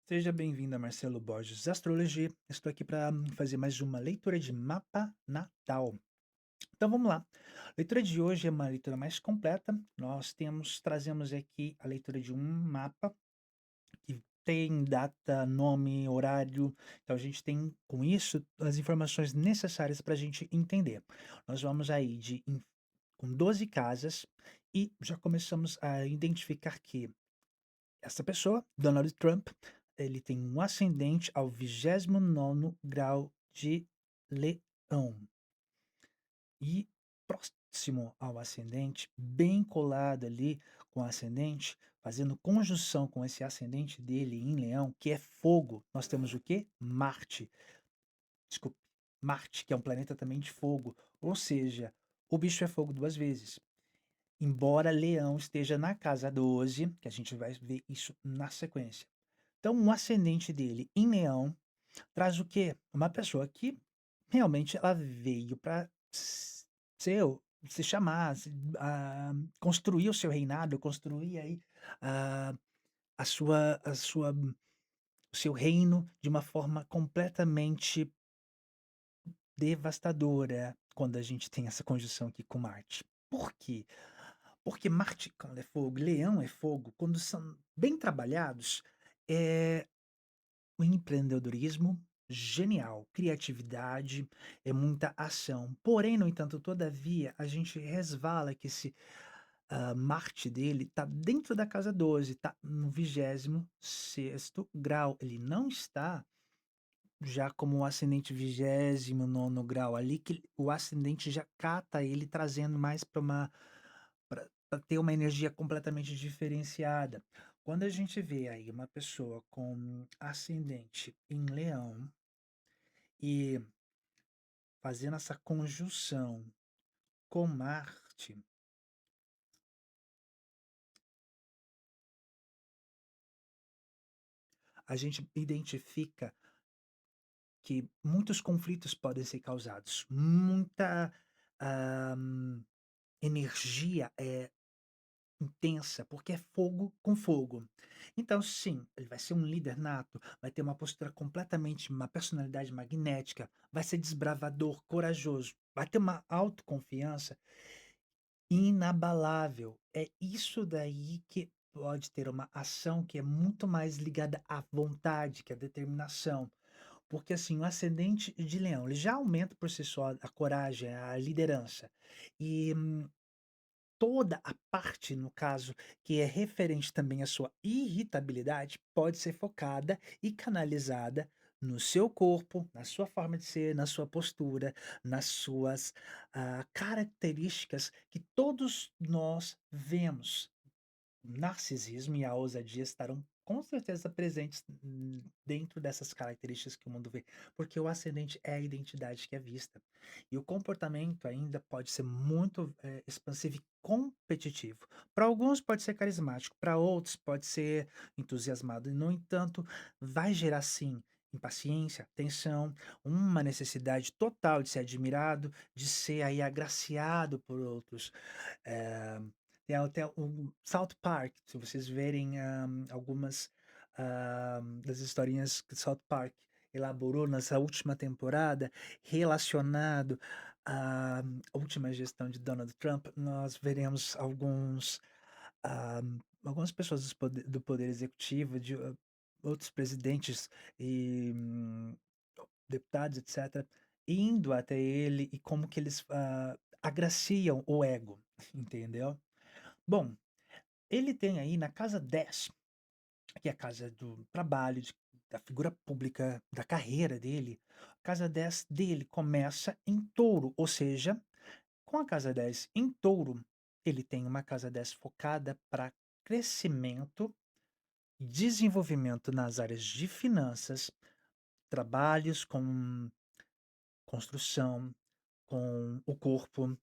Seja bem-vindo a Marcelo Borges Astrologia. Estou aqui para fazer mais uma leitura de mapa natal. Então vamos lá. A leitura de hoje é uma leitura mais completa. Trazemos aqui a leitura de um mapa que tem data, nome, horário. Então a gente tem com isso as informações necessárias para a gente entender. Nós vamos aí com 12 casas e já começamos a identificar que essa pessoa, Donald Trump, ele tem um ascendente ao 29º grau de Leão. E próximo ao ascendente, bem colado ali com o ascendente, fazendo conjunção com esse ascendente dele em Leão, que é fogo, nós temos o quê? Marte. Desculpe, Marte, que é um planeta também de fogo. Ou seja, o bicho é fogo 2 vezes. Embora Leão esteja na casa 12, que a gente vai ver isso na sequência. Então, um ascendente dele em Leão traz o quê? Uma pessoa que realmente ela veio para ser, se chamar, construir o seu reinado, construir aí ah, o seu reino de uma forma completamente devastadora quando a gente tem essa conjunção aqui com Marte. Por quê? Porque Marte, quando é fogo, Leão é fogo, quando são bem trabalhados, é o empreendedorismo genial, criatividade, é muita ação. Porém, no entanto, todavia, a gente resvala que esse Marte dele está dentro da casa 12, está no 26º grau. Ele não está já como um ascendente 29º grau ali, que o ascendente já cata ele trazendo mais para uma pra ter uma energia completamente diferenciada. Quando a gente vê aí uma pessoa com ascendente em Leão e fazendo essa conjunção com Marte, a gente identifica que muitos conflitos podem ser causados, muita, hã, energia, intensa, porque é fogo com fogo. Então, sim, ele vai ser um líder nato, vai ter uma postura completamente, uma personalidade magnética, vai ser desbravador, corajoso, vai ter uma autoconfiança inabalável. É isso daí que pode ter uma ação que é muito mais ligada à vontade, que é a determinação. Porque assim, o ascendente de Leão, ele já aumenta por si só a coragem, a liderança. E toda a parte, no caso, que é referente também à sua irritabilidade, pode ser focada e canalizada no seu corpo, na sua forma de ser, na sua postura, nas suas, características que todos nós vemos. O narcisismo e a ousadia estarão com certeza presentes dentro dessas características que o mundo vê, porque o ascendente é a identidade que é vista. E o comportamento ainda pode ser muito, expansivo e competitivo. Para alguns pode ser carismático, para outros pode ser entusiasmado, e no entanto, vai gerar sim impaciência, tensão, uma necessidade total de ser admirado, de ser aí agraciado por outros. Eh Tem até o South Park, se vocês verem, algumas, das historinhas que South Park elaborou nessa última temporada, relacionado à última gestão de Donald Trump, nós veremos ah, algumas pessoas do poder executivo, de outros presidentes e deputados, etcétera, indo até ele e como que eles, agraciam o ego, entendeu? Bom, ele tem aí na casa 10, que é a casa do trabalho, da figura pública, da carreira dele, a casa 10 dele começa em Touro, ou seja, com a casa 10 em Touro, ele tem uma casa 10 focada para crescimento, desenvolvimento nas áreas de finanças, trabalhos com construção, com o corpo,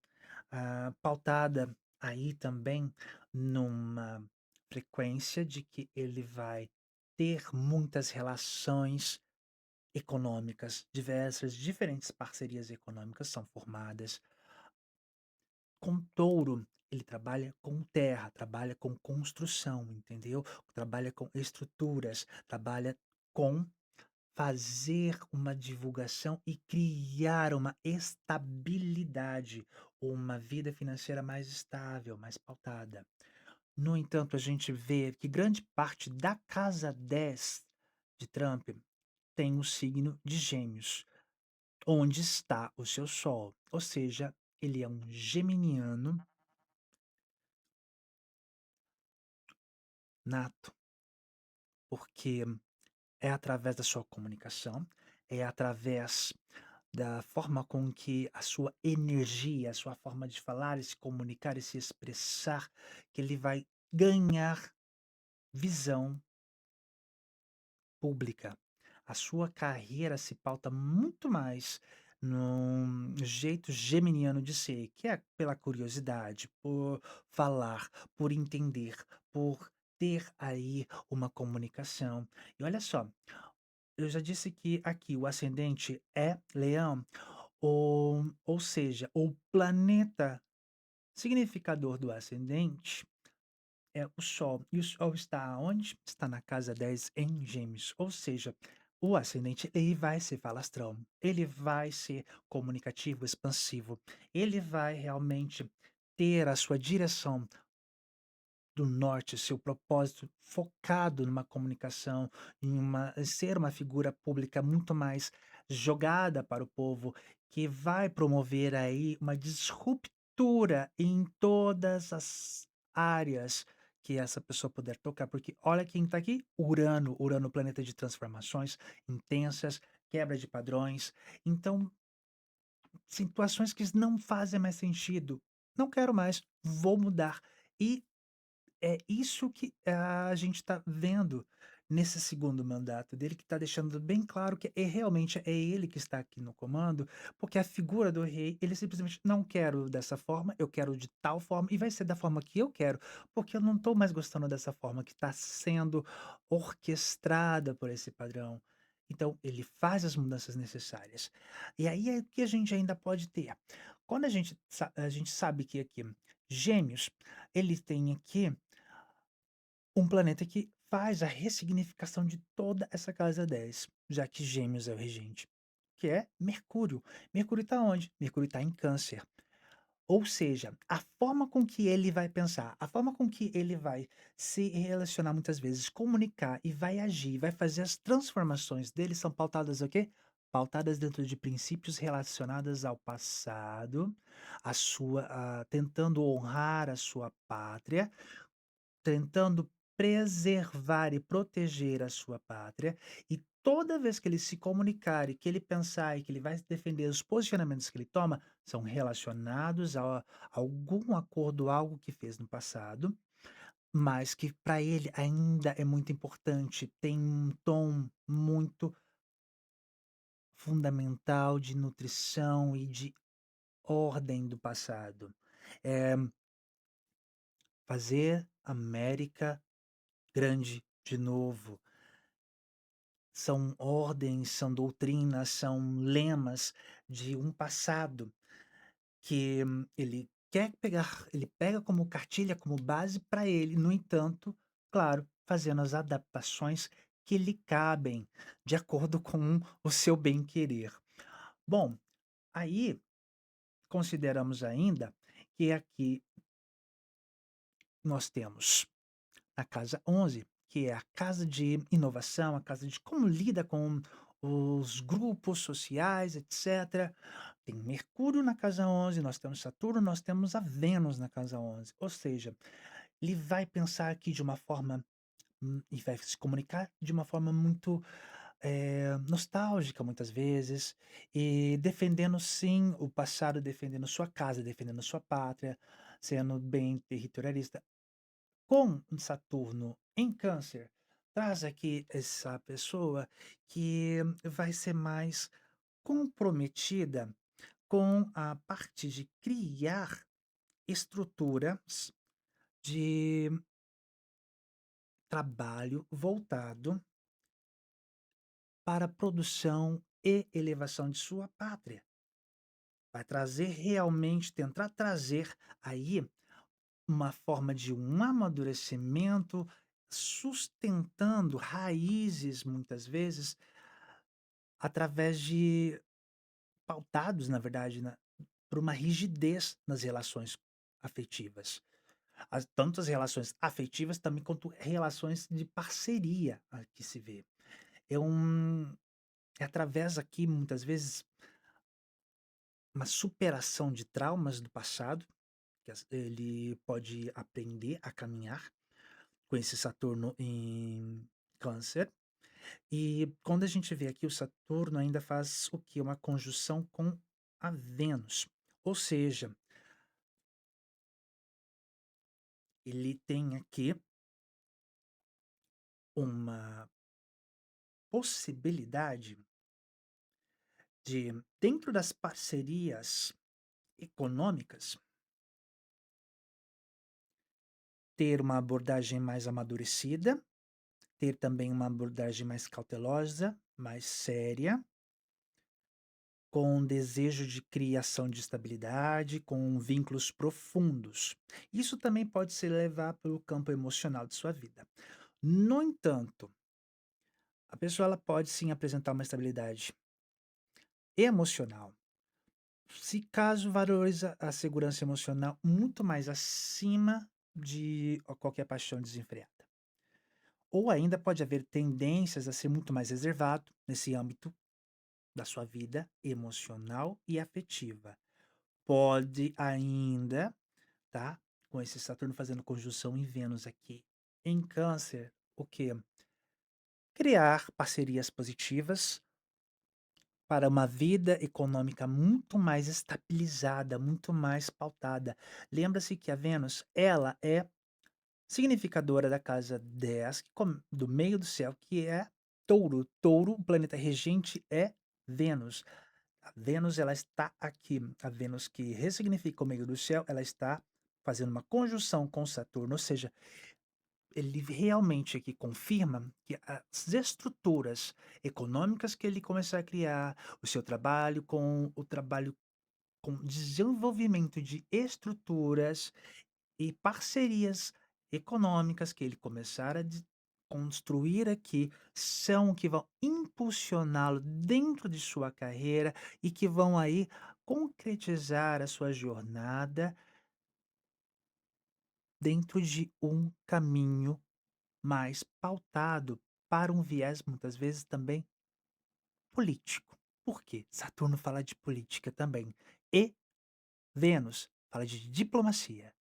pautada aí também numa frequência de que ele vai ter muitas relações econômicas diversas, diferentes parcerias econômicas são formadas. Com touro, ele trabalha com terra, trabalha com construção, entendeu? Trabalha com estruturas, trabalha com fazer uma divulgação e criar uma estabilidade, uma vida financeira mais estável, mais pautada. No entanto, a gente vê que grande parte da casa 10 de Trump tem o signo de Gêmeos, onde está o seu Sol. Ou seja, ele é um geminiano nato, porque é através da sua comunicação, é através da forma com que a sua energia, a sua forma de falar e se comunicar e se expressar, que ele vai ganhar visão pública. A sua carreira se pauta muito mais num jeito geminiano de ser, que é pela curiosidade, por falar, por entender, por ter aí uma comunicação. E olha só, eu já disse que aqui o ascendente é Leão, ou seja, o planeta significador do ascendente é o Sol. E o Sol está aonde? Está na casa 10 em Gêmeos. Ou seja, o ascendente ele vai ser falastrão, ele vai ser comunicativo, expansivo, ele vai realmente ter a sua direção do norte, seu propósito focado numa comunicação, em ser uma figura pública muito mais jogada para o povo, que vai promover aí uma disruptura em todas as áreas que essa pessoa puder tocar, porque olha quem está aqui, Urano, Urano, planeta de transformações intensas, quebra de padrões. Então, situações que não fazem mais sentido. Não quero mais, vou mudar. E é isso que a gente está vendo nesse segundo mandato dele, que está deixando bem claro que realmente é ele que está aqui no comando, porque a figura do rei, ele simplesmente não quero dessa forma, eu quero de tal forma, e vai ser da forma que eu quero, porque eu não estou mais gostando dessa forma que está sendo orquestrada por esse padrão. Então, ele faz as mudanças necessárias. E aí é que a gente ainda pode ter. Quando a gente sabe que aqui, Gêmeos, ele tem aqui um planeta que faz a ressignificação de toda essa casa 10, já que Gêmeos é o regente, que é Mercúrio. Mercúrio está onde? Mercúrio está em Câncer. Ou seja, a forma com que ele vai pensar, a forma com que ele vai se relacionar muitas vezes, comunicar e vai agir, vai fazer as transformações dele são pautadas o quê? Pautadas dentro de princípios relacionados ao passado, tentando honrar a sua pátria, tentando preservar e proteger a sua pátria, e toda vez que ele se comunicar e que ele pensar e que ele vai defender os posicionamentos que ele toma, são relacionados a algum acordo, algo que fez no passado, mas que para ele ainda é muito importante, tem um tom muito fundamental de nutrição e de ordem do passado. Eh, fazer América grande de novo. São ordens, são doutrinas, são lemas de um passado que ele pega como cartilha, como base para ele, no entanto, claro, fazendo as adaptações que lhe cabem, de acordo com o seu bem-querer. Bom, aí consideramos ainda que aqui nós temos a casa 11, que é a casa de inovação, a casa de como lida com os grupos sociais, etcétera. Tem Mercúrio na casa 11, nós temos Saturno, nós temos a Vênus na casa 11. Ou seja, ele vai pensar aqui de uma forma, e vai se comunicar de uma forma muito, nostálgica muitas vezes, e defendendo sim o passado, defendendo sua casa, defendendo sua pátria, sendo bem territorialista. Com um Saturno em Câncer, traz aqui essa pessoa que vai ser mais comprometida com a parte de criar estruturas de trabalho voltado para a produção e elevação de sua pátria. Vai trazer realmente, tentar trazer aí uma forma de um amadurecimento, sustentando raízes, muitas vezes, através de pautados, na verdade, por uma rigidez nas relações afetivas. Tanto as relações afetivas também quanto relações de parceria que se vê. É um é através aqui, muitas vezes, uma superação de traumas do passado, que ele pode aprender a caminhar com esse Saturno em Câncer. E quando a gente vê aqui o Saturno ainda faz o quê? Uma conjunção com a Vênus. Ou seja, ele tem aqui uma possibilidade de, dentro das parcerias econômicas, ter uma abordagem mais amadurecida, ter também uma abordagem mais cautelosa, mais séria, com um desejo de criação de estabilidade, com vínculos profundos. Isso também pode se levar pelo campo emocional de sua vida. No entanto, a pessoa ela pode sim apresentar uma estabilidade emocional, se caso valoriza a segurança emocional muito mais acima de qualquer paixão desenfreada. Ou ainda pode haver tendências a ser muito mais reservado nesse âmbito da sua vida emocional e afetiva. Pode ainda, tá, com esse Saturno fazendo conjunção em Vênus aqui em Câncer, o quê? Criar parcerias positivas para uma vida econômica muito mais estabilizada, muito mais pautada. Lembra-se que a Vênus, ela é significadora da casa 10, do meio do céu, que é Touro. Touro, o planeta regente é Vênus. A Vênus, ela está aqui. A Vênus que ressignifica o meio do céu, ela está fazendo uma conjunção com Saturno, ou seja, ele realmente aqui confirma que as estruturas econômicas que ele começar a criar, o seu trabalho com o trabalho com desenvolvimento de estruturas e parcerias econômicas que ele começar a construir aqui, são o que vão impulsioná-lo dentro de sua carreira e que vão aí concretizar a sua jornada dentro de um caminho mais pautado para um viés, muitas vezes, também político. Por quê? Saturno fala de política também. E Vênus fala de diplomacia.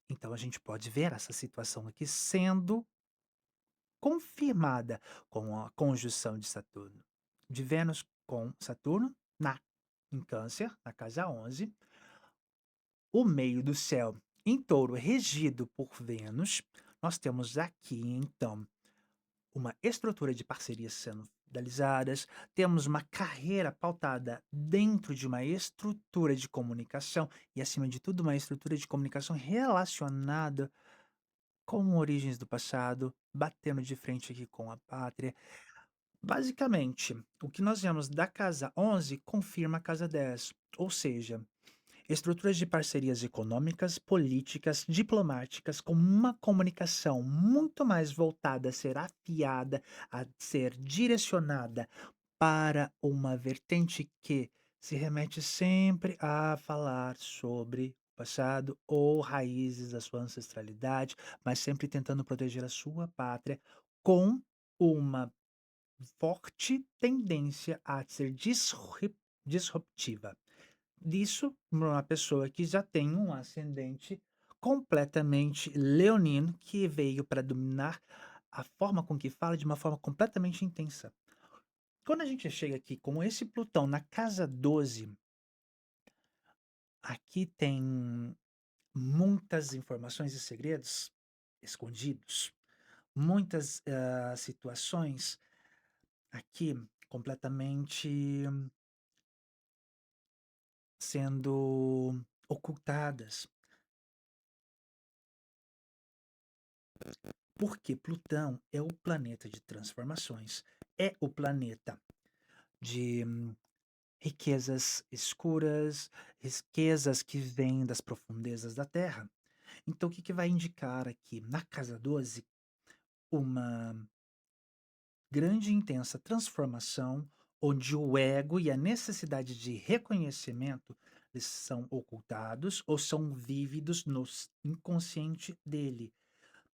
Então a gente pode ver essa situação aqui sendo confirmada com a conjunção de Saturno, de Vênus com Saturno na em Câncer, na casa 11, o meio do céu em Touro regido por Vênus. Nós temos aqui então uma estrutura de parcerias sendo realizadas, temos uma carreira pautada dentro de uma estrutura de comunicação e, acima de tudo, uma estrutura de comunicação relacionada com origens do passado, batendo de frente aqui com a pátria. Basicamente, o que nós vemos da casa 11 confirma a casa 10, ou seja, estruturas de parcerias econômicas, políticas, diplomáticas, com uma comunicação muito mais voltada a ser afiada, a ser direcionada para uma vertente que se remete sempre a falar sobre o passado ou raízes da sua ancestralidade, mas sempre tentando proteger a sua pátria com uma forte tendência a ser disruptiva. Disso, uma pessoa que já tem um ascendente completamente leonino, que veio para dominar a forma com que fala de uma forma completamente intensa. Quando a gente chega aqui com esse Plutão na casa 12, aqui tem muitas informações e segredos escondidos, muitas situações aqui completamente sendo ocultadas. Porque Plutão é o planeta de transformações, é o planeta de riquezas escuras, riquezas que vêm das profundezas da Terra. Então, o que que vai indicar aqui? Na casa 12 uma grande e intensa transformação, onde o ego e a necessidade de reconhecimento eles são ocultados ou são vívidos no inconsciente dele,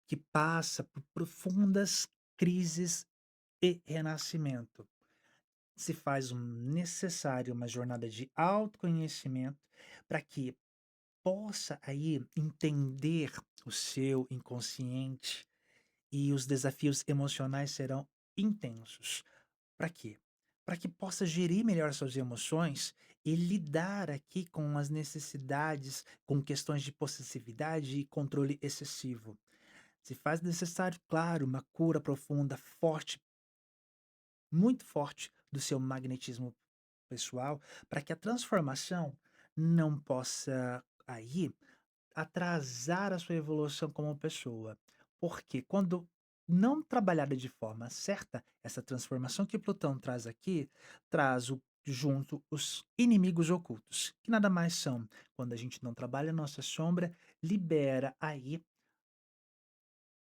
que passa por profundas crises e renascimento. Se faz necessário uma jornada de autoconhecimento para que possa aí entender o seu inconsciente e os desafios emocionais serão intensos. Para quê? Para que possa gerir melhor suas emoções e lidar aqui com as necessidades, com questões de possessividade e controle excessivo. Se faz necessário, claro, uma cura profunda, forte, muito forte do seu magnetismo pessoal, para que a transformação não possa aí atrasar a sua evolução como pessoa. Porque quando não trabalhada de forma certa, essa transformação que Plutão traz aqui, traz junto os inimigos ocultos, que nada mais são. Quando a gente não trabalha a nossa sombra, libera aí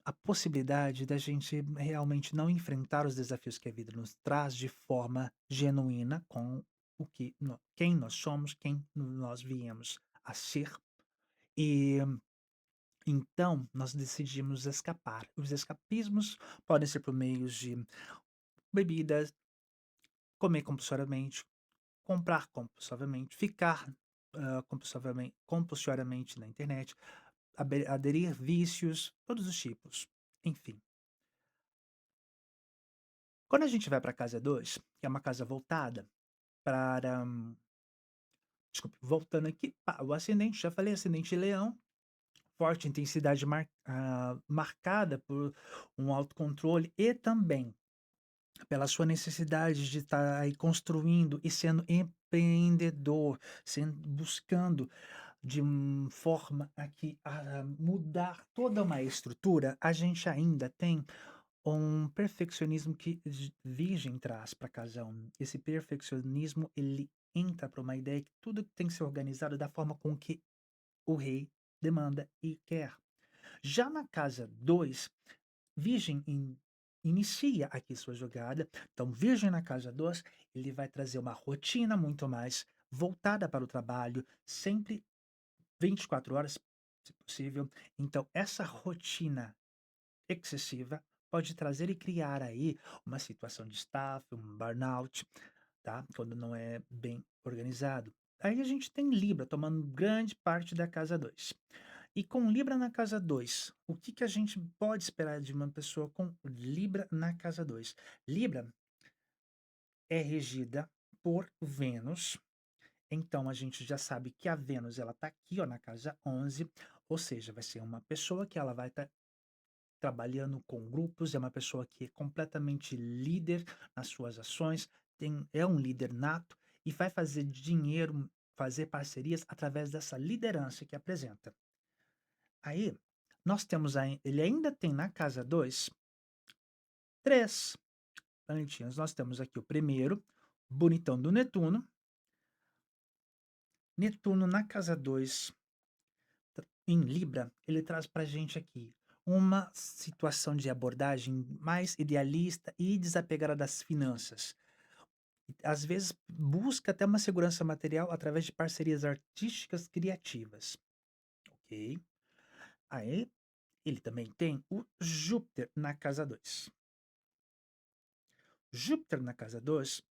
a possibilidade da gente realmente não enfrentar os desafios que a vida nos traz de forma genuína com quem nós somos, quem nós viemos a ser. E então, nós decidimos escapar. Os escapismos podem ser por meios de bebidas, comer compulsoriamente, comprar compulsoriamente, ficar compulsoriamente na internet, aderir vícios, todos os tipos. Enfim, quando a gente vai para a casa 2, que é uma casa voltada para. Desculpe, voltando aqui, o ascendente, já falei, ascendente leão, forte intensidade marcada por um autocontrole e também pela sua necessidade de estar aí construindo e sendo empreendedor, buscando de uma forma aqui a mudar toda uma estrutura, a gente ainda tem um perfeccionismo que Virgem traz para casa 1. Esse perfeccionismo, ele entra para uma ideia que tudo tem que ser organizado da forma com que o rei demanda e quer. Já na casa 2, Virgem inicia aqui sua jogada. Então, Virgem na casa 2, ele vai trazer uma rotina muito mais voltada para o trabalho, sempre 24 horas, se possível. Então, essa rotina excessiva pode trazer e criar aí uma situação de staff, um burnout, tá? Quando não é bem organizado. Aí a gente tem Libra tomando grande parte da casa 2. E com Libra na casa 2, o que que a gente pode esperar de uma pessoa com Libra na casa 2? Libra é regida por Vênus, então a gente já sabe que a Vênus ela tá aqui, ó, na casa 11, ou seja, vai ser uma pessoa que ela vai estar trabalhando com grupos, é uma pessoa que é completamente líder nas suas ações, é um líder nato e vai fazer dinheiro, fazer parcerias através dessa liderança que apresenta. Aí, nós temos ele ainda tem na casa 2 3 planetinhas. Nós temos aqui o primeiro, bonitão do Netuno. Netuno na casa 2 em Libra, ele traz pra gente aqui uma situação de abordagem mais idealista e desapegada das finanças. Às vezes busca até uma segurança material através de parcerias artísticas criativas, ok? Aí, ele também tem o Júpiter na casa 2. Júpiter na casa 2,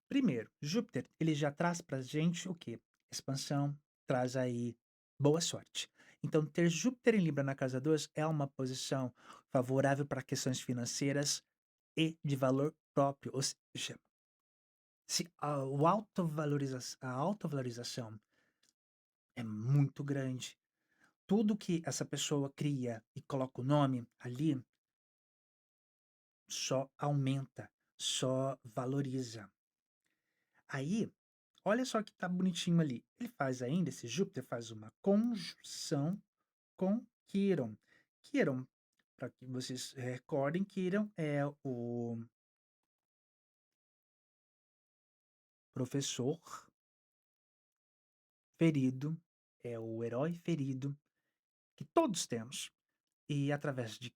primeiro, Júpiter, ele já traz pra gente o quê? Expansão, traz aí boa sorte. Então, ter Júpiter em Libra na casa 2 é uma posição favorável para questões financeiras e de valor próprio. Ou seja, se a autovalorização é muito grande, tudo que essa pessoa cria e coloca o nome ali só aumenta, só valoriza. Aí, olha só que tá bonitinho ali. Ele faz ainda, esse Júpiter faz uma conjunção com Quirón. Quirón, para que vocês recordem, Quirón é o professor ferido, é o herói ferido que todos temos. E através de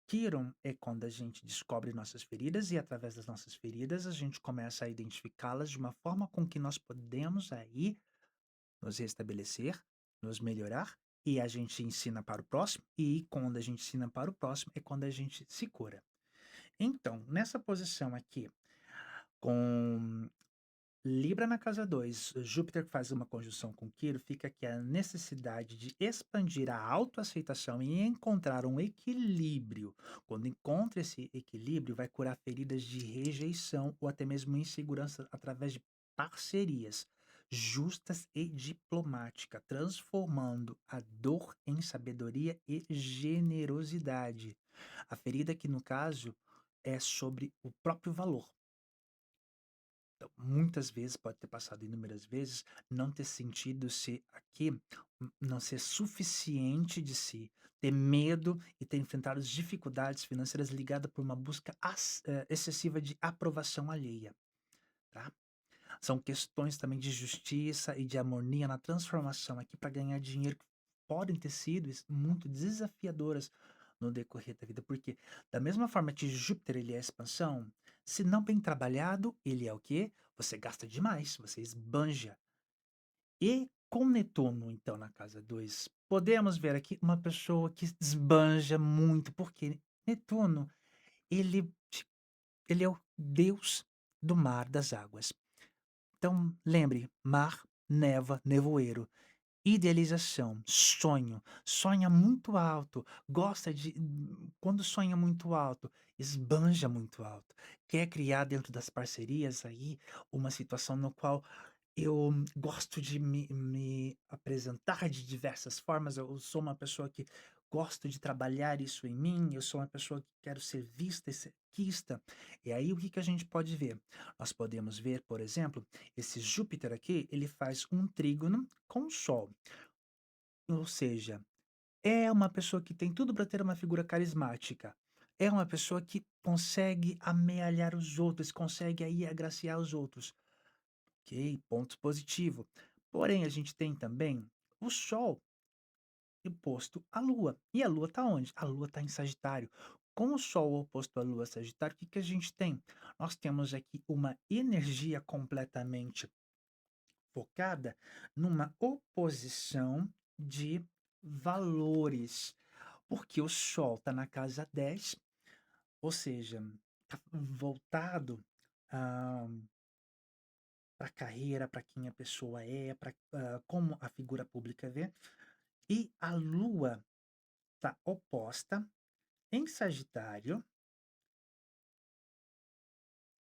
Quiron é quando a gente descobre nossas feridas e através das nossas feridas a gente começa a identificá-las de uma forma com que nós podemos aí nos restabelecer, nos melhorar e a gente ensina para o próximo e quando a gente ensina para o próximo é quando a gente se cura. Então, nessa posição aqui, com Libra na casa 2, Júpiter faz uma conjunção com Quiro, fica aqui a necessidade de expandir a autoaceitação e encontrar um equilíbrio. Quando encontra esse equilíbrio, vai curar feridas de rejeição ou até mesmo insegurança através de parcerias justas e diplomática, transformando a dor em sabedoria e generosidade. A ferida que, no caso, é sobre o próprio valor. Então, muitas vezes, pode ter passado inúmeras vezes, não ter sentido se aqui, não ser suficiente de si, ter medo e ter enfrentado as dificuldades financeiras ligadas por uma busca excessiva de aprovação alheia, tá? São questões também de justiça e de harmonia na transformação aqui para ganhar dinheiro que podem ter sido muito desafiadoras no decorrer da vida, porque da mesma forma que Júpiter ele é expansão, se não bem trabalhado, ele é o quê? Você gasta demais, você esbanja. E com Netuno, então, na casa 2 podemos ver aqui uma pessoa que esbanja muito, porque Netuno, ele, ele é o deus do mar, das águas. Então, lembre, mar, neva, nevoeiro. Idealização, sonho, sonha muito alto, gosta de. Quando sonha muito alto, esbanja muito alto. Quer criar dentro das parcerias aí uma situação no qual eu gosto de me apresentar de diversas formas. Eu sou uma pessoa que gosto de trabalhar isso em mim. Eu sou uma pessoa que quero ser vista e ser quista. E aí o que que a gente pode ver? Nós podemos ver, por exemplo, esse Júpiter aqui, ele faz um trígono com o Sol. Ou seja, é uma pessoa que tem tudo para ter uma figura carismática. É uma pessoa que consegue amealhar os outros, consegue aí agraciar os outros. Ok, ponto positivo. Porém, a gente tem também o Sol oposto à Lua. E a Lua está onde? A Lua está em Sagitário. Com o Sol oposto à Lua Sagitário, o que que a gente tem? Nós temos aqui uma energia completamente focada numa oposição de valores. Porque o Sol está na casa 10, ou seja, está voltado para a carreira, para quem a pessoa é, para como a figura pública vê. E a Lua está oposta em Sagitário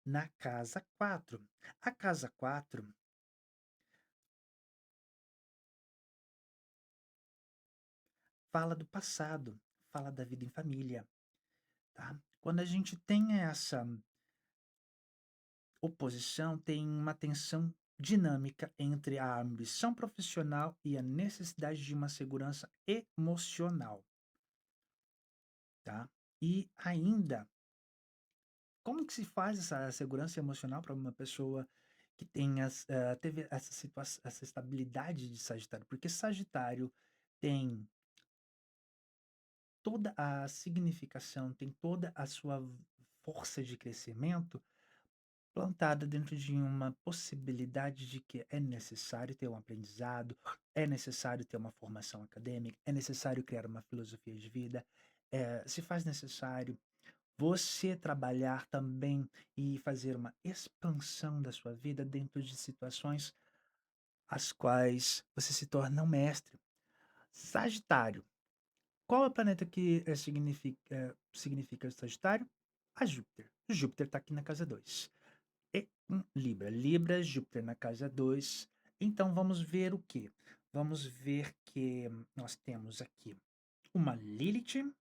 na casa 4. A casa 4 fala do passado, fala da vida em família, tá? Quando a gente tem essa oposição, tem uma tensão dinâmica entre a ambição profissional e a necessidade de uma segurança emocional, tá? E ainda, como que se faz essa segurança emocional para uma pessoa que tem teve essa situação, essa estabilidade de Sagitário? Porque Sagitário tem toda a significação, tem toda a sua força de crescimento plantada dentro de uma possibilidade de que é necessário ter um aprendizado, é necessário ter uma formação acadêmica, é necessário criar uma filosofia de vida, se faz necessário você trabalhar também e fazer uma expansão da sua vida dentro de situações as quais você se torna um mestre. Sagitário. Qual é o planeta que significa Sagitário? A Júpiter. Júpiter está aqui na casa 2. E Libra. Libra, Júpiter na casa 2. Então vamos ver o quê? Vamos ver que nós temos aqui uma Lilith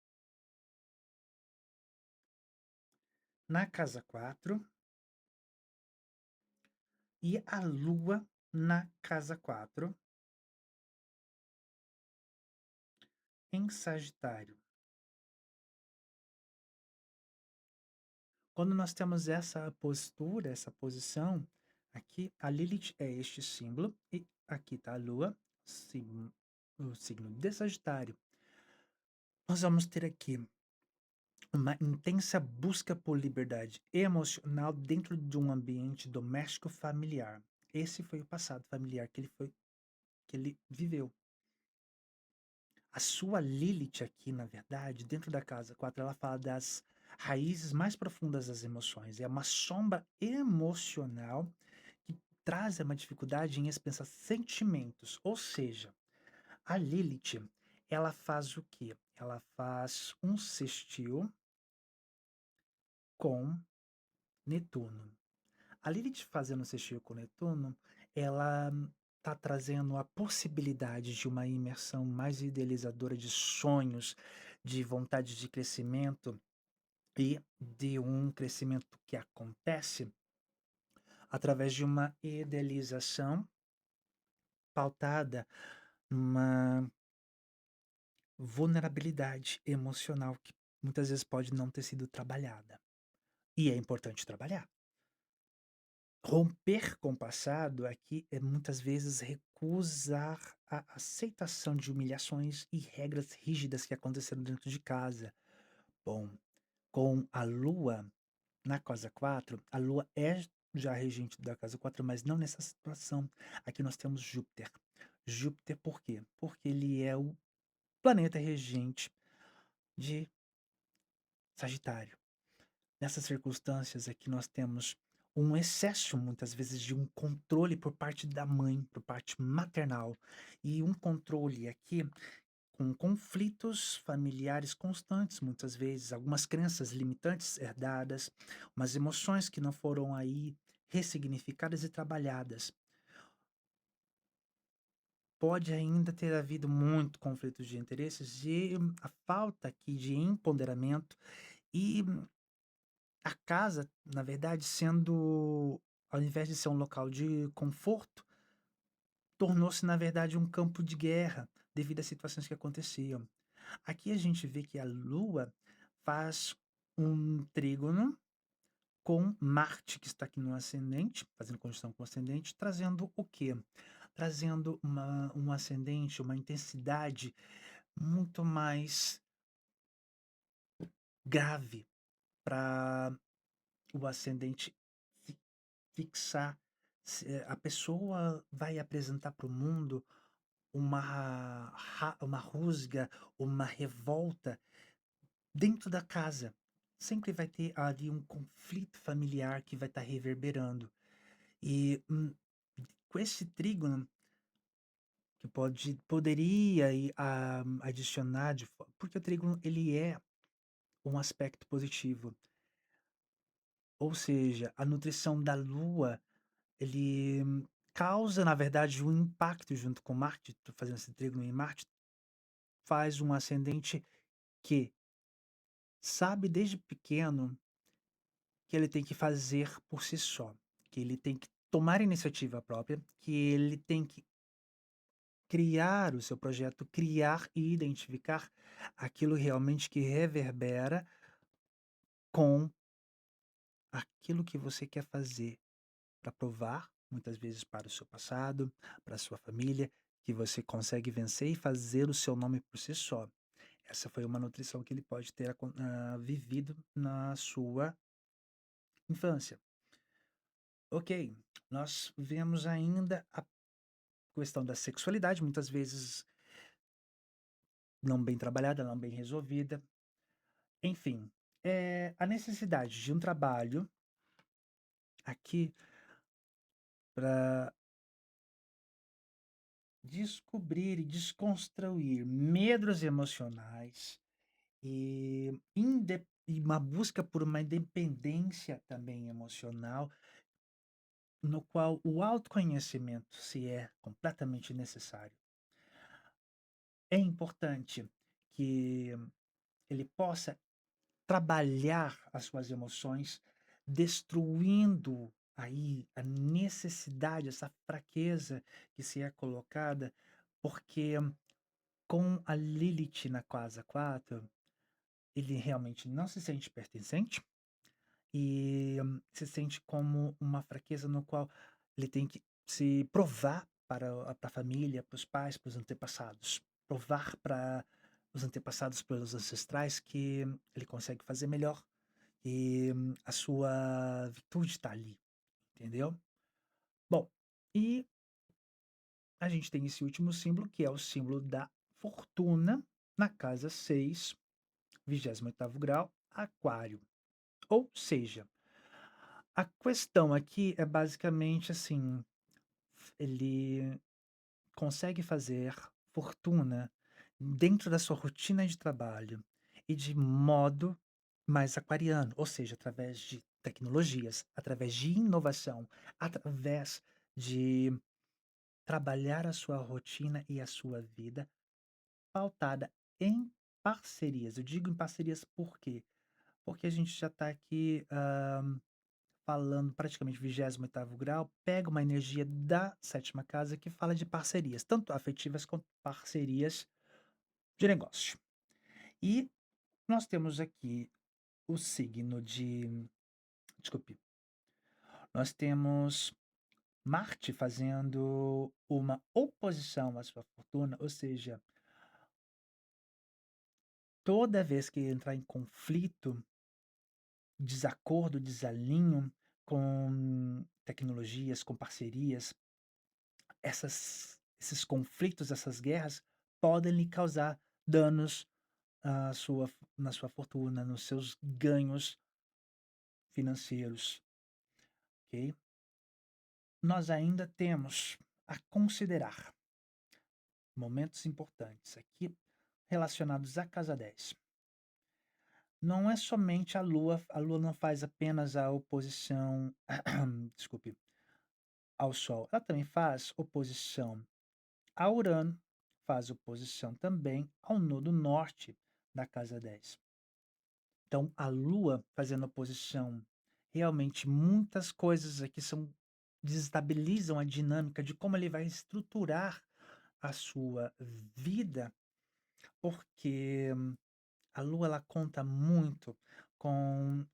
na casa 4 e a Lua na casa 4 em Sagitário. Quando nós temos essa postura, essa posição, aqui a Lilith é este símbolo e aqui está a Lua, o signo de Sagitário. Nós vamos ter aqui uma intensa busca por liberdade emocional dentro de um ambiente doméstico familiar. Esse foi o passado familiar que ele viveu. A sua Lilith aqui, na verdade, dentro da casa 4, ela fala das raízes mais profundas das emoções. É uma sombra emocional que traz uma dificuldade em expressar sentimentos. Ou seja, a Lilith, ela faz o quê? Ela faz um sextil com Netuno. A Lilith fazendo sextil com Netuno, ela está trazendo a possibilidade de uma imersão mais idealizadora de sonhos, de vontade de crescimento e de um crescimento que acontece através de uma idealização pautada numa vulnerabilidade emocional que muitas vezes pode não ter sido trabalhada. E é importante trabalhar. Romper com o passado aqui é muitas vezes recusar a aceitação de humilhações e regras rígidas que aconteceram dentro de casa. Bom, com a Lua na casa 4, a Lua é já regente da casa 4, mas não nessa situação. Aqui nós temos Júpiter. Júpiter por quê? Porque ele é o planeta regente de Sagitário. Nessas circunstâncias aqui nós temos um excesso, muitas vezes, de um controle por parte da mãe, por parte maternal, e um controle aqui com conflitos familiares constantes, muitas vezes, algumas crenças limitantes herdadas, umas emoções que não foram aí ressignificadas e trabalhadas. Pode ainda ter havido muito conflitos de interesses e a falta aqui de empoderamento e a casa, na verdade, sendo ao invés de ser um local de conforto, tornou-se, na verdade, um campo de guerra, devido às situações que aconteciam. Aqui a gente vê que a Lua faz um trígono com Marte, que está aqui no ascendente, fazendo conjunção com o ascendente, trazendo o quê? Trazendo um ascendente, uma intensidade muito mais grave para o ascendente fixar, a pessoa vai apresentar para o mundo uma rusga, uma revolta dentro da casa. Sempre vai ter ali um conflito familiar que vai estar reverberando. E com esse trígono, que poderia aí, adicionar porque o trígono ele é um aspecto positivo. Ou seja, a nutrição da lua ele causa, na verdade, um impacto junto com Marte, tô fazendo esse trígono em Marte, faz um ascendente que sabe desde pequeno que ele tem que fazer por si só, que ele tem que tomar iniciativa própria, que ele tem que criar o seu projeto, criar e identificar aquilo realmente que reverbera com aquilo que você quer fazer para provar, muitas vezes para o seu passado, para a sua família, que você consegue vencer e fazer o seu nome por si só. Essa foi uma nutrição que ele pode ter vivido na sua infância. Ok, nós vemos ainda a questão da sexualidade, muitas vezes não bem trabalhada, não bem resolvida. Enfim, a necessidade de um trabalho aqui para descobrir e desconstruir medos emocionais e uma busca por uma independência também emocional, no qual o autoconhecimento se é completamente necessário. É importante que ele possa trabalhar as suas emoções, destruindo aí a necessidade, essa fraqueza que se é colocada, porque com a Lilith na casa 4 ele realmente não se sente pertencente e se sente como uma fraqueza no qual ele tem que se provar para a família, para os pais, para os antepassados. Provar para os antepassados, pelos ancestrais, que ele consegue fazer melhor e a sua virtude está ali, entendeu? Bom, e a gente tem esse último símbolo, que é o símbolo da fortuna, na casa 6, 28º grau, aquário. Ou seja, a questão aqui é basicamente assim, ele consegue fazer fortuna dentro da sua rotina de trabalho e de modo mais aquariano, ou seja, através de tecnologias, através de inovação, através de trabalhar a sua rotina e a sua vida pautada em parcerias. Eu digo em parcerias por quê? Porque a gente já está aqui falando praticamente 28º grau, pega uma energia da sétima casa que fala de parcerias, tanto afetivas quanto parcerias de negócio. E nós temos aqui o signo de, desculpe, nós temos Marte fazendo uma oposição à sua fortuna, ou seja, toda vez que entrar em conflito, desacordo, desalinho com tecnologias, com parcerias, esses conflitos, essas guerras podem lhe causar danos na sua fortuna, nos seus ganhos financeiros, ok? Nós ainda temos a considerar momentos importantes aqui relacionados à casa 10. Não é somente a Lua não faz apenas a oposição, desculpe, ao Sol, ela também faz oposição a Urano, faz oposição também ao nodo norte da casa 10. Então, a Lua fazendo oposição, realmente muitas coisas aqui desestabilizam a dinâmica de como ele vai estruturar a sua vida, porque a Lua ela conta muito com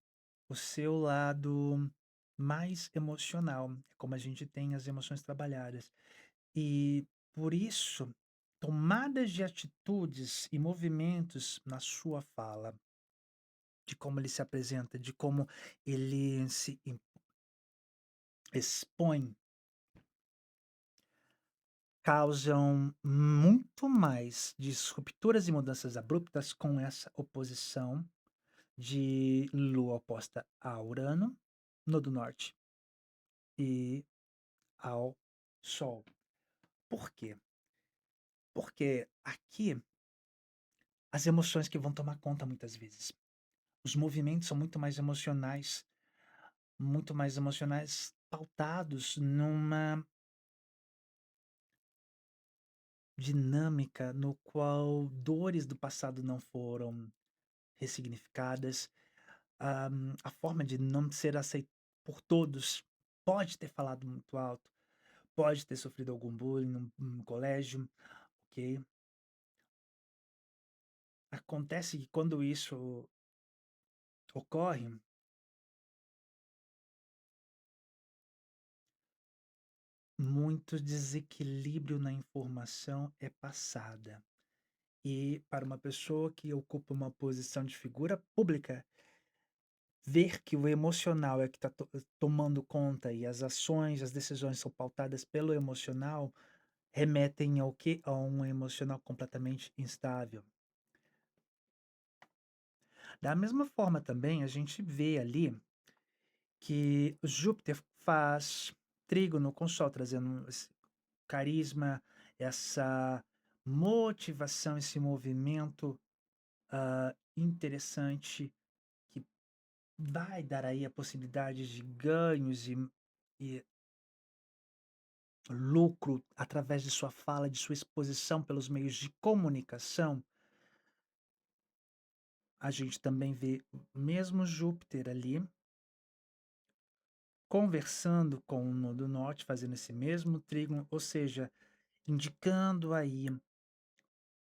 o seu lado mais emocional, é como a gente tem as emoções trabalhadas. E por isso, tomadas de atitudes e movimentos na sua fala, de como ele se apresenta, de como ele se expõe, causam muito mais disrupturas e mudanças abruptas com essa oposição de Lua oposta a Urano, no do norte, e ao Sol. Por quê? Porque aqui as emoções que vão tomar conta muitas vezes. Os movimentos são muito mais emocionais, pautados numa dinâmica no qual dores do passado não foram ressignificadas, a forma de não ser aceito por todos, pode ter falado muito alto, pode ter sofrido algum bullying no colégio, ok? Acontece que quando isso ocorre, muito desequilíbrio na informação é passada. E para uma pessoa que ocupa uma posição de figura pública, ver que o emocional é que está tomando conta e as ações, as decisões são pautadas pelo emocional, remetem ao quê? A um emocional completamente instável. Da mesma forma também, a gente vê ali que Júpiter faz trígono com Sol, trazendo esse carisma, essa motivação, esse movimento interessante que vai dar aí a possibilidade de ganhos e lucro através de sua fala, de sua exposição pelos meios de comunicação. A gente também vê o mesmo Júpiter ali conversando com o Nodo Norte, fazendo esse mesmo trígono, ou seja, indicando aí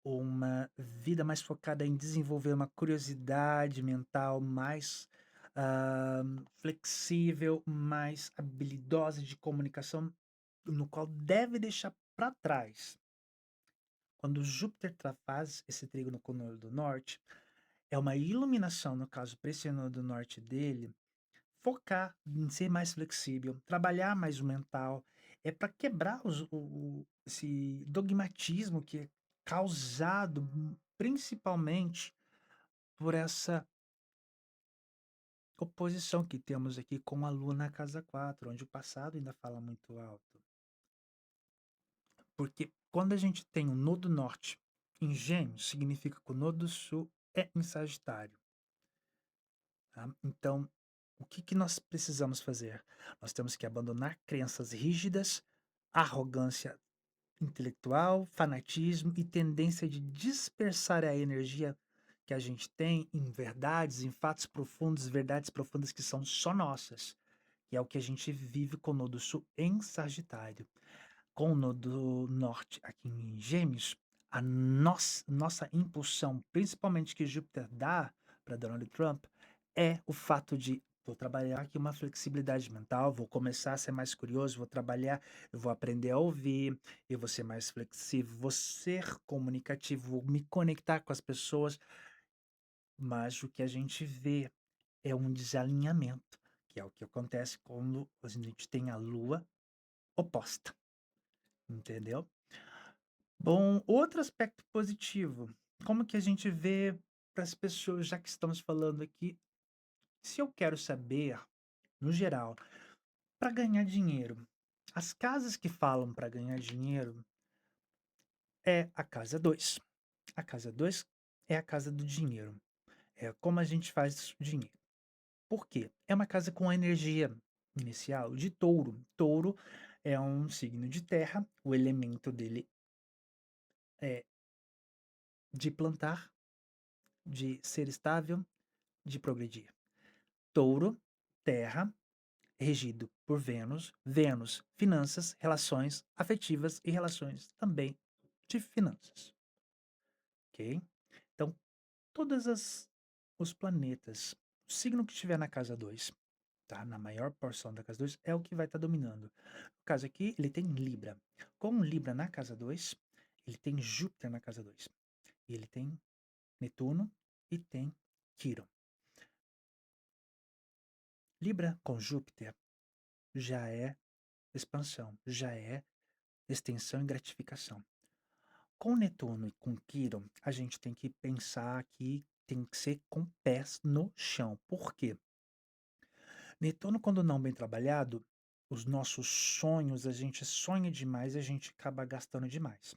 uma vida mais focada em desenvolver uma curiosidade mental mais flexível, mais habilidosa de comunicação, no qual deve deixar para trás Quando Júpiter faz esse trígono com o Nodo do Norte, é uma iluminação, no caso, para esse Nodo do Norte dele, focar em ser mais flexível, trabalhar mais o mental, é para quebrar esse dogmatismo que é causado principalmente por essa oposição que temos aqui com a Lua na casa 4, onde o passado ainda fala muito alto. Porque quando a gente tem o nodo norte em Gêmeos, significa que o nodo sul é em Sagitário, tá? Então, o que que nós precisamos fazer? Nós temos que abandonar crenças rígidas, arrogância intelectual, fanatismo e tendência de dispersar a energia que a gente tem em verdades, em fatos profundos, verdades profundas que são só nossas, que é o que a gente vive com o nodo sul em Sagitário. Com o nodo norte aqui em Gêmeos, a nossa impulsão, principalmente que Júpiter dá para Donald Trump, é o fato de vou trabalhar aqui uma flexibilidade mental, vou começar a ser mais curioso, vou trabalhar, eu vou aprender a ouvir, eu vou ser mais flexível, vou ser comunicativo, vou me conectar com as pessoas, mas o que a gente vê é um desalinhamento, que é o que acontece quando a gente tem a lua oposta, entendeu? Bom, outro aspecto positivo, como que a gente vê para as pessoas, já que estamos falando aqui, se eu quero saber, no geral, para ganhar dinheiro, as casas que falam para ganhar dinheiro é a casa 2. A casa 2 é a casa do dinheiro, é como a gente faz dinheiro. Por quê? É uma casa com a energia inicial de touro. Touro é um signo de terra, o elemento dele é de plantar, de ser estável, de progredir. Touro, terra, regido por Vênus. Vênus, finanças, relações afetivas e relações também de finanças, ok? Então, todas as os planetas, o signo que estiver na casa 2, tá? Na maior porção da casa 2 é o que vai estar dominando. No caso aqui, ele tem Libra. Com Libra na casa 2, ele tem Júpiter na casa 2. E ele tem Netuno e tem Quirón. Libra com Júpiter já é expansão, já é extensão e gratificação. Com Netuno e com Quirón, a gente tem que pensar que tem que ser com pés no chão. Por quê? Netuno, quando não bem trabalhado, os nossos sonhos, a gente sonha demais e a gente acaba gastando demais.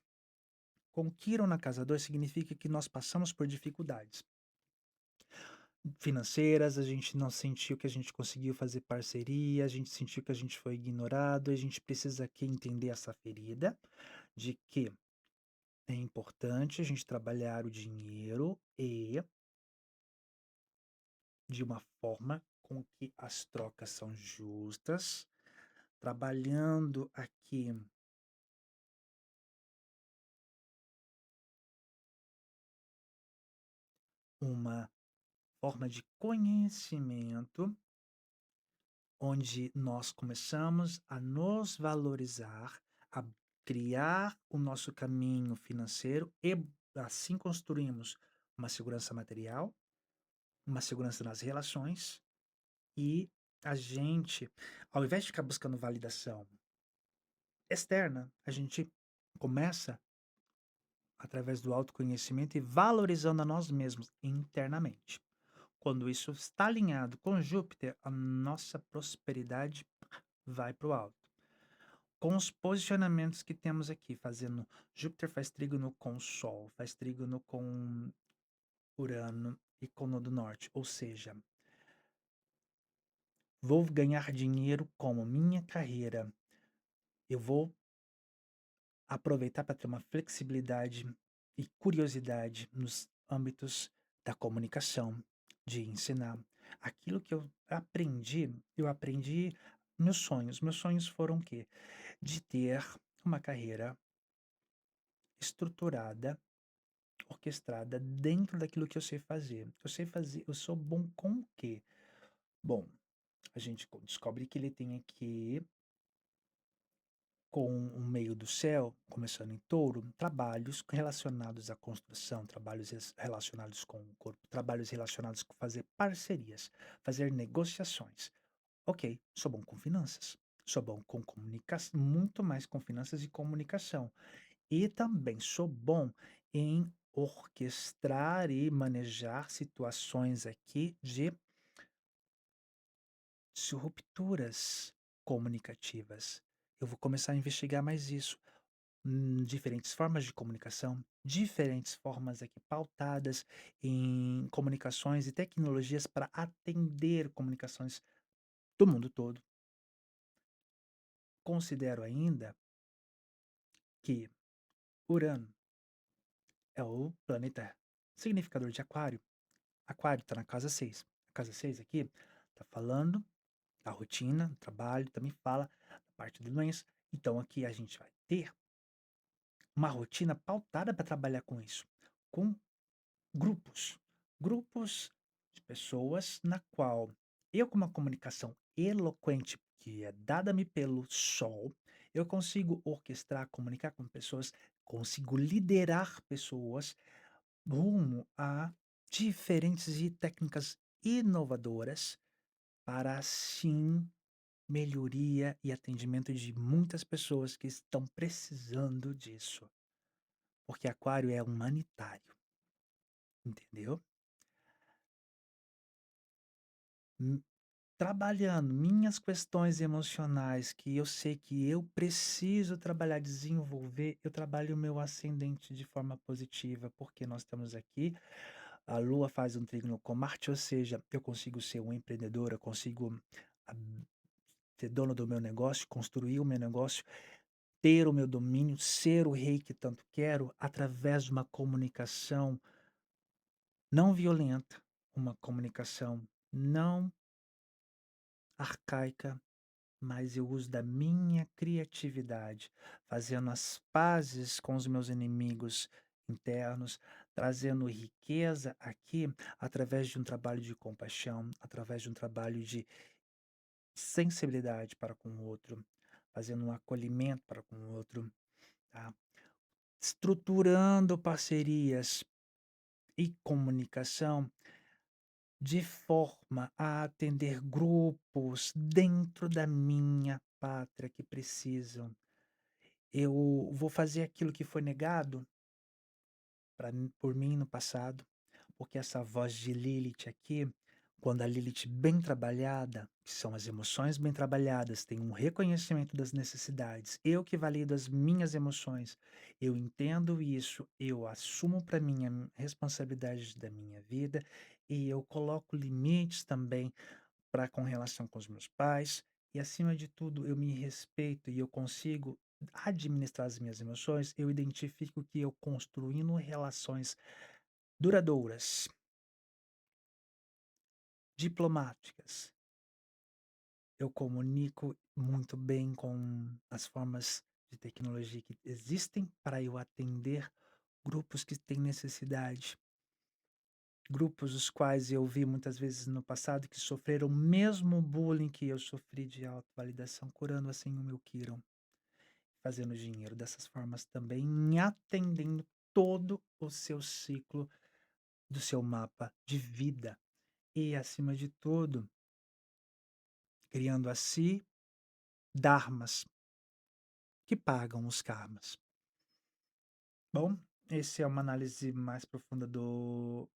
Com Quirón na casa 2 significa que nós passamos por dificuldades financeiras, a gente não sentiu que a gente conseguiu fazer parceria, a gente sentiu que a gente foi ignorado, a gente precisa aqui entender essa ferida de que é importante a gente trabalhar o dinheiro e de uma forma com que as trocas são justas, trabalhando aqui uma forma de conhecimento onde nós começamos a nos valorizar, a criar o nosso caminho financeiro e assim construímos uma segurança material, uma segurança nas relações e a gente, ao invés de ficar buscando validação externa, a gente começa através do autoconhecimento e valorizando a nós mesmos internamente. Quando isso está alinhado com Júpiter, a nossa prosperidade vai para o alto. Com os posicionamentos que temos aqui, fazendo Júpiter faz trígono com o Sol, faz trígono com Urano e com o Nodo Norte, ou seja, vou ganhar dinheiro como minha carreira, eu vou aproveitar para ter uma flexibilidade e curiosidade nos âmbitos da comunicação, de ensinar. Aquilo que eu aprendi meus sonhos. Meus sonhos foram o quê? De ter uma carreira estruturada, orquestrada dentro daquilo que eu sei fazer. Eu sei fazer, eu sou bom com o quê? Bom, a gente descobre que ele tem aqui com o meio do céu, começando em touro, trabalhos relacionados à construção, trabalhos relacionados com o corpo, trabalhos relacionados com fazer parcerias, fazer negociações. Ok, sou bom com finanças, sou bom com comunicação, muito mais com finanças e comunicação. E também sou bom em orquestrar e manejar situações aqui de rupturas comunicativas. Eu vou começar a investigar mais isso. Diferentes formas de comunicação, diferentes formas aqui pautadas em comunicações e tecnologias para atender comunicações do mundo todo. Considero ainda que Urano é o planeta significador de Aquário. Aquário está na casa 6. A casa 6 aqui está falando da rotina, do trabalho, também fala da parte da doença. Então aqui a gente vai ter uma rotina pautada para trabalhar com isso, com grupos, grupos de pessoas na qual eu com uma comunicação eloquente, que é dada-me pelo sol, eu consigo orquestrar, comunicar com pessoas, consigo liderar pessoas rumo a diferentes e técnicas inovadoras para assim melhoria e atendimento de muitas pessoas que estão precisando disso, porque aquário é humanitário, entendeu? Hum, Trabalhando minhas questões emocionais, que eu sei que eu preciso trabalhar, desenvolver, eu trabalho o meu ascendente de forma positiva, porque nós estamos aqui, a Lua faz um trígono com Marte, ou seja, eu consigo ser um empreendedor, eu consigo ah, ser dono do meu negócio, construir o meu negócio, ter o meu domínio, ser o rei que tanto quero, através de uma comunicação não violenta, uma comunicação não arcaica, mas eu uso da minha criatividade, fazendo as pazes com os meus inimigos internos, trazendo riqueza aqui através de um trabalho de compaixão, através de um trabalho de sensibilidade para com o outro, fazendo um acolhimento para com o outro, tá? Estruturando parcerias e comunicação de forma a atender grupos dentro da minha pátria que precisam. Eu vou fazer aquilo que foi negado por mim no passado, porque essa voz de Lilith aqui, quando a Lilith bem trabalhada, que são as emoções bem trabalhadas, tem um reconhecimento das necessidades, eu que valido as minhas emoções, eu entendo isso, eu assumo para mim a responsabilidade da minha vida e eu coloco limites também para com relação com os meus pais e, acima de tudo, eu me respeito e eu consigo administrar as minhas emoções, eu identifico que eu construindo relações duradouras, diplomáticas, eu comunico muito bem com as formas de tecnologia que existem para eu atender grupos que têm necessidade. Grupos os quais eu vi muitas vezes no passado que sofreram o mesmo bullying que eu sofri de autovalidação, curando assim o meu Quirón, fazendo dinheiro dessas formas também, atendendo todo o seu ciclo do seu mapa de vida e, acima de tudo, criando a si dharmas que pagam os karmas. Bom, esse é uma análise mais profunda do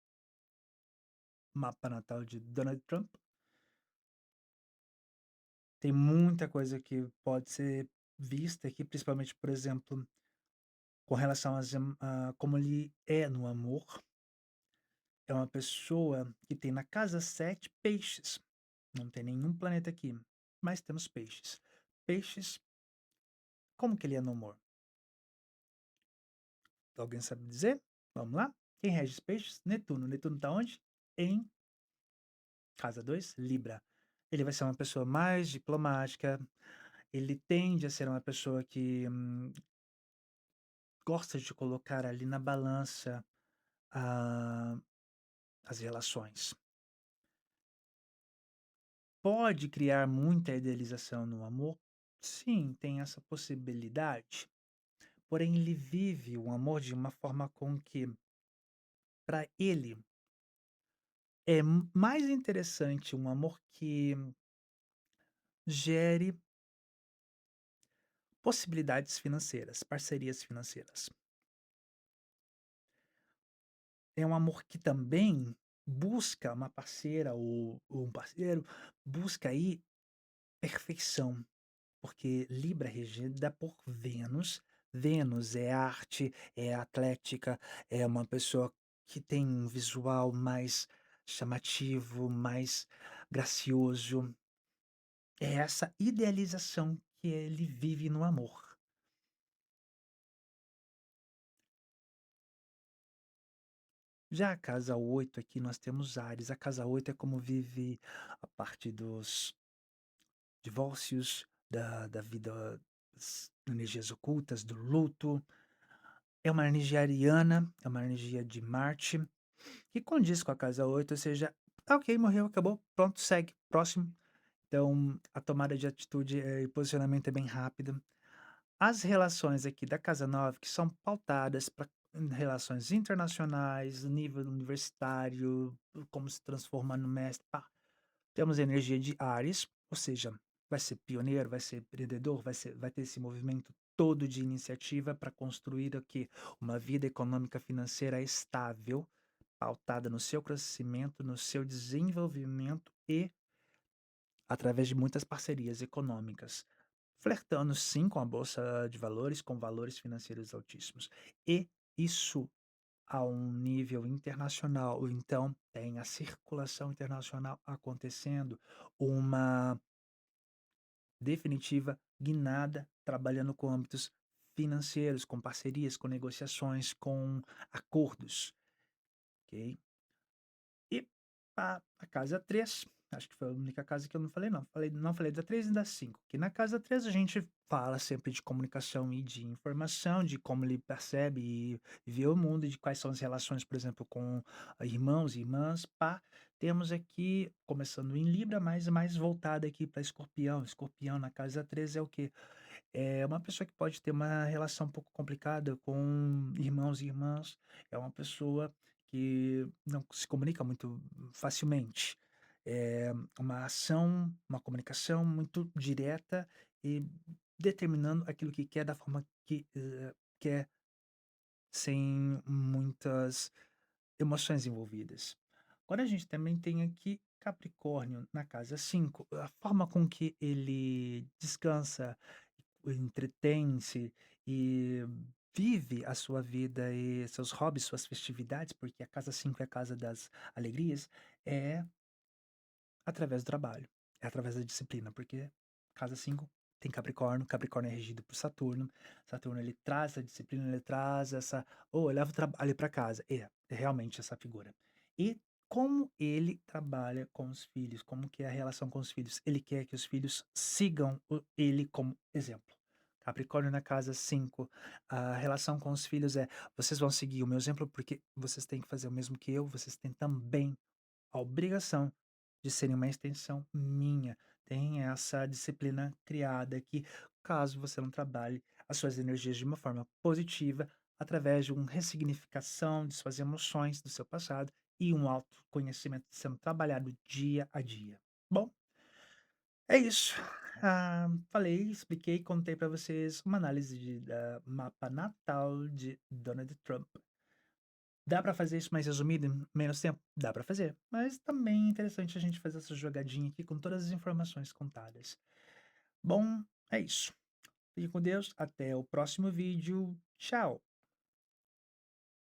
mapa natal de Donald Trump. Tem muita coisa que pode ser vista aqui, principalmente, por exemplo, com relação a como ele é no amor. É uma pessoa que tem na casa 7 peixes. Não tem nenhum planeta aqui, mas temos peixes. Peixes, como que ele é no amor? Alguém sabe dizer? Vamos lá? Quem rege os peixes? Netuno. Netuno tá onde? Em casa 2, Libra. Ele vai ser uma pessoa mais diplomática, ele tende a ser uma pessoa que gosta de colocar ali na balança ah, as relações. Pode criar muita idealização no amor? Sim, tem essa possibilidade, porém ele vive o amor de uma forma com que, para ele, é mais interessante um amor que gere possibilidades financeiras, parcerias financeiras. É um amor que também busca uma parceira ou um parceiro, busca aí perfeição, porque Libra é regida por Vênus. Vênus é arte, é atlética, é uma pessoa que tem um visual mais chamativo, mais gracioso. É essa idealização que ele vive no amor. Já a casa 8 aqui nós temos Áries. A casa 8 é como vive a parte dos divórcios, da vida, das energias ocultas, do luto. É uma energia ariana, é uma energia de Marte, que condiz com a casa 8, ou seja, "Ah, ok, morreu, acabou, pronto, segue, próximo". Então, a tomada de atitude, e posicionamento é bem rápida. As relações aqui da casa 9 que são pautadas para relações internacionais, nível universitário, como se transformar no mestre, pá. Temos energia de Áries, ou seja, vai ser pioneiro, vai ser empreendedor, vai ter esse movimento todo de iniciativa para construir aqui uma vida econômica financeira estável, pautada no seu crescimento, no seu desenvolvimento e através de muitas parcerias econômicas, flertando sim com a bolsa de valores, com valores financeiros altíssimos. E isso a um nível internacional, então tem a circulação internacional acontecendo, uma definitiva guinada trabalhando com âmbitos financeiros, com parcerias, com negociações, com acordos, ok? E a casa 3, acho que foi a única casa que eu não falei não, não falei da 3 e da 5, que na casa 3 a gente fala sempre de comunicação e de informação, de como ele percebe e vê o mundo, de quais são as relações, por exemplo, com irmãos e irmãs, pá. Temos aqui, começando em Libra, mas mais voltada aqui para Escorpião. Escorpião na casa 3 é o quê? É uma pessoa que pode ter uma relação um pouco complicada com irmãos e irmãs, é uma pessoa que não se comunica muito facilmente. É uma ação, uma comunicação muito direta e determinando aquilo que quer da forma que, quer, sem muitas emoções envolvidas. Agora a gente também tem aqui Capricórnio na casa 5, a forma com que ele descansa, entretém-se e vive a sua vida e seus hobbies, suas festividades, porque a casa 5 é a casa das alegrias, é através do trabalho, é através da disciplina, porque casa 5 tem Capricórnio, Capricórnio é regido por Saturno, Saturno ele traz essa disciplina, ele traz essa: "Oh, eu levo o trabalho para casa", é realmente essa figura. E como ele trabalha com os filhos, como que é a relação com os filhos? Ele quer que os filhos sigam ele como exemplo. Capricórnio na casa 5, a relação com os filhos é: "Vocês vão seguir o meu exemplo, porque vocês têm que fazer o mesmo que eu, vocês têm também a obrigação de serem uma extensão minha. Tem essa disciplina criada que, caso você não trabalhe as suas energias de uma forma positiva, através de uma ressignificação de suas emoções do seu passado e um autoconhecimento sendo trabalhado dia a dia. Bom, é isso. Falei, expliquei, contei para vocês uma análise da mapa natal de Donald Trump. Dá pra fazer isso mais resumido em menos tempo? Dá pra fazer, mas também é interessante a gente fazer essa jogadinha aqui com todas as informações contadas. Bom, é isso. Fique com Deus, até o próximo vídeo. Tchau.